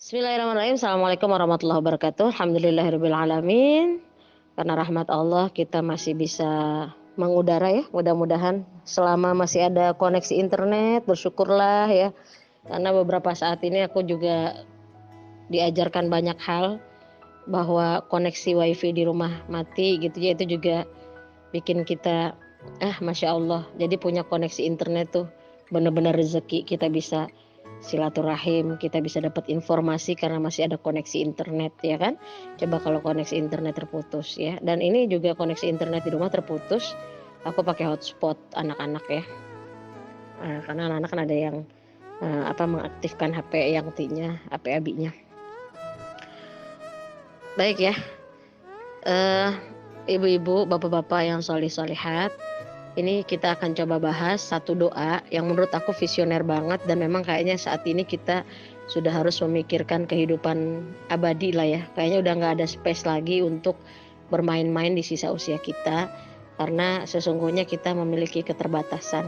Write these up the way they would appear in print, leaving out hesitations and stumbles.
Bismillahirrahmanirrahim. Assalamualaikum warahmatullahi wabarakatuh. Alhamdulillahirabbil alamin. Karena rahmat Allah kita masih bisa mengudara ya. Mudah-mudahan selama masih ada koneksi internet, bersyukurlah ya. Karena beberapa saat ini aku juga diajarkan banyak hal bahwa koneksi wifi di rumah mati gitu ya, itu juga bikin kita masya Allah. Jadi punya koneksi internet tuh benar-benar rezeki, kita bisa silaturahim, kita bisa dapat informasi karena masih ada koneksi internet ya kan. Coba kalau koneksi internet terputus ya. Dan ini juga koneksi internet di rumah terputus, aku pakai hotspot anak-anak ya. Karena anak-anak kan ada yang mengaktifkan HP yang T-nya, HP abinya. Baik ya. Ibu-ibu, bapak-bapak yang solih-solihat, ini kita akan coba bahas satu doa yang menurut aku visioner banget, dan memang kayaknya saat ini kita sudah harus memikirkan kehidupan abadi lah ya. Kayaknya udah gak ada space lagi untuk bermain-main di sisa usia kita, karena sesungguhnya kita memiliki keterbatasan.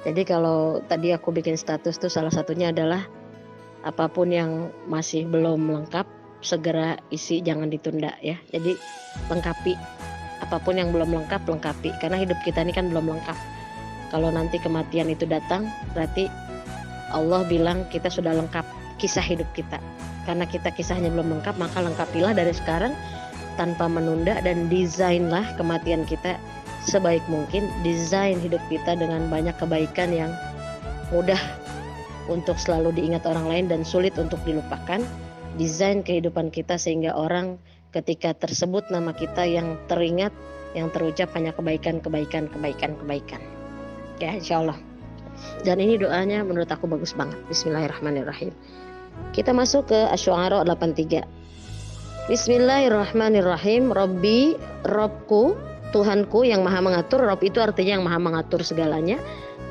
Jadi kalau tadi aku bikin status tuh salah satunya adalah apapun yang masih belum lengkap segera isi, jangan ditunda ya. Jadi lengkapi apapun yang belum lengkap, lengkapi, karena hidup kita ini kan belum lengkap. Kalau nanti kematian itu datang, berarti Allah bilang kita sudah lengkap kisah hidup kita. Karena kita kisahnya belum lengkap, maka lengkapilah dari sekarang tanpa menunda, dan desainlah kematian kita sebaik mungkin. Desain hidup kita dengan banyak kebaikan yang mudah untuk selalu diingat orang lain dan sulit untuk dilupakan. Desain kehidupan kita sehingga orang ketika tersebut nama kita yang teringat, yang terucap hanya kebaikan. Ya insya Allah. Dan ini doanya menurut aku bagus banget. Bismillahirrahmanirrahim. Kita masuk ke Asy-Syu'ara 83. Bismillahirrahmanirrahim. Robbi, Robku, Tuhanku yang maha mengatur. Rob itu artinya yang maha mengatur segalanya.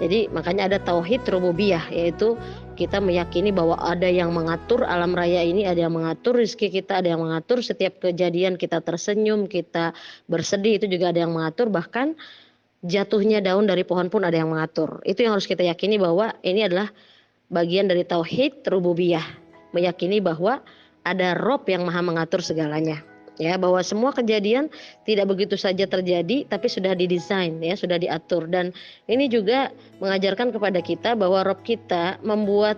Jadi makanya ada tauhid rububiyah, yaitu kita meyakini bahwa ada yang mengatur alam raya ini, ada yang mengatur rezeki kita, ada yang mengatur setiap kejadian kita tersenyum, kita bersedih, itu juga ada yang mengatur. Bahkan jatuhnya daun dari pohon pun ada yang mengatur. Itu yang harus kita yakini, bahwa ini adalah bagian dari tauhid rububiyah, meyakini bahwa ada Rob yang maha mengatur segalanya. Ya, bahwa semua kejadian tidak begitu saja terjadi, tapi sudah didesain ya, sudah diatur. Dan ini juga mengajarkan kepada kita bahwa Rob kita membuat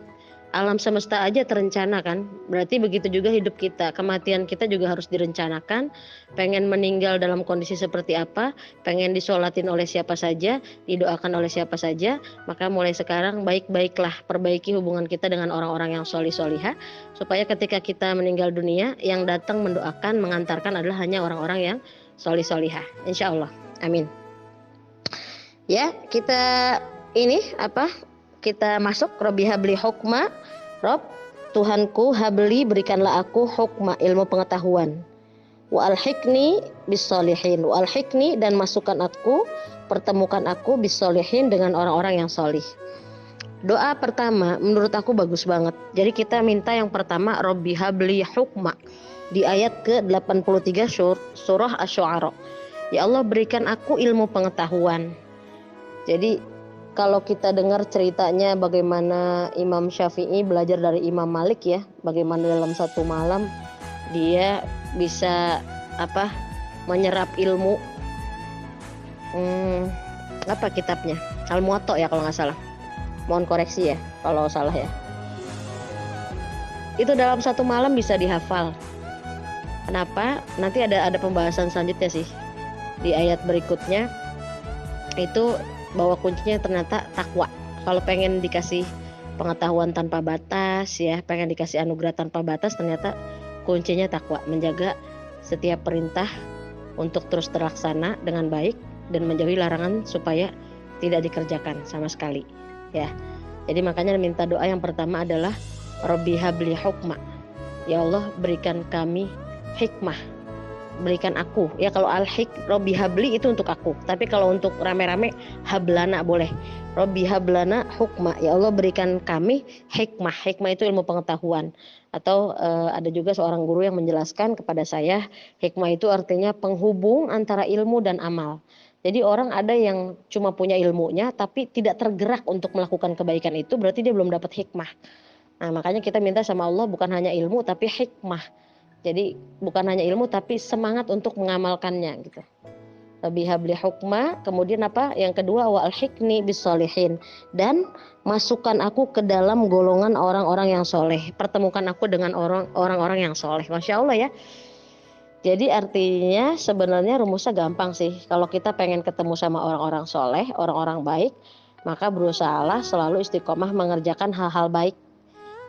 alam semesta aja terencana kan. Berarti begitu juga hidup kita, kematian kita juga harus direncanakan. Pengen meninggal dalam kondisi seperti apa, pengen disolatin oleh siapa saja, didoakan oleh siapa saja, maka mulai sekarang baik-baiklah perbaiki hubungan kita dengan orang-orang yang solih-solihah, supaya ketika kita meninggal dunia, yang datang mendoakan, mengantarkan adalah hanya orang-orang yang solih-solihah. Insya Allah, amin. Ya, kita ini kita masuk. Robbi habli hukma. Rob, Tuhanku, habli, berikanlah aku hukma, ilmu pengetahuan. Wa alhiqni bis-sholihin. Wa alhiqni, dan masukkan aku, pertemukan aku bis-sholihin, dengan orang-orang yang solih. Doa pertama menurut aku bagus banget. Jadi kita minta yang pertama, Robbi habli hukma, di ayat ke-83 surah Asy-Syu'ara. Ya Allah, berikan aku ilmu pengetahuan. Jadi kalau kita dengar ceritanya bagaimana Imam Syafi'i belajar dari Imam Malik ya, bagaimana dalam satu malam dia bisa menyerap ilmu. Kitabnya Al-Muwatta ya kalau nggak salah. Mohon koreksi ya kalau salah ya. Itu dalam satu malam bisa dihafal. Kenapa? Nanti ada pembahasan selanjutnya sih di ayat berikutnya. Itu bahwa kuncinya ternyata takwa. Kalau pengen dikasih pengetahuan tanpa batas ya, pengen dikasih anugerah tanpa batas, ternyata kuncinya takwa, menjaga setiap perintah untuk terus terlaksana dengan baik, dan menjauhi larangan supaya tidak dikerjakan sama sekali ya. Jadi makanya minta doa yang pertama adalah Robbi habli hukma, ya Allah berikan kami hikmah, berikan aku ya. Kalau al-hik Robbi habli itu untuk aku, tapi kalau untuk rame-rame hablana boleh. Robbi hablana hukma, ya Allah berikan kami hikmah. Hikmah itu ilmu pengetahuan. Atau ada juga seorang guru yang menjelaskan kepada saya, hikmah itu artinya penghubung antara ilmu dan amal. Jadi orang ada yang cuma punya ilmunya tapi tidak tergerak untuk melakukan kebaikan, itu berarti dia belum dapat hikmah. Nah, makanya kita minta sama Allah bukan hanya ilmu tapi hikmah. Jadi bukan hanya ilmu tapi semangat untuk mengamalkannya gitu. Lebih habli hukma, kemudian apa? Yang kedua wa alhiqni bisolihin, dan masukkan aku ke dalam golongan orang-orang yang soleh. Pertemukan aku dengan orang-orang yang soleh. Masya Allah ya. Jadi artinya sebenarnya rumusnya gampang sih. Kalau kita pengen ketemu sama orang-orang soleh, orang-orang baik, maka berusahalah selalu istiqomah mengerjakan hal-hal baik.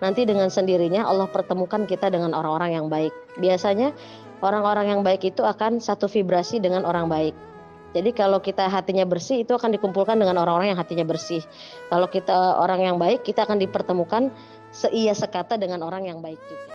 Nanti dengan sendirinya Allah pertemukan kita dengan orang-orang yang baik. Biasanya orang-orang yang baik itu akan satu vibrasi dengan orang baik. Jadi kalau kita hatinya bersih itu akan dikumpulkan dengan orang-orang yang hatinya bersih. Kalau kita orang yang baik, kita akan dipertemukan seia sekata dengan orang yang baik juga.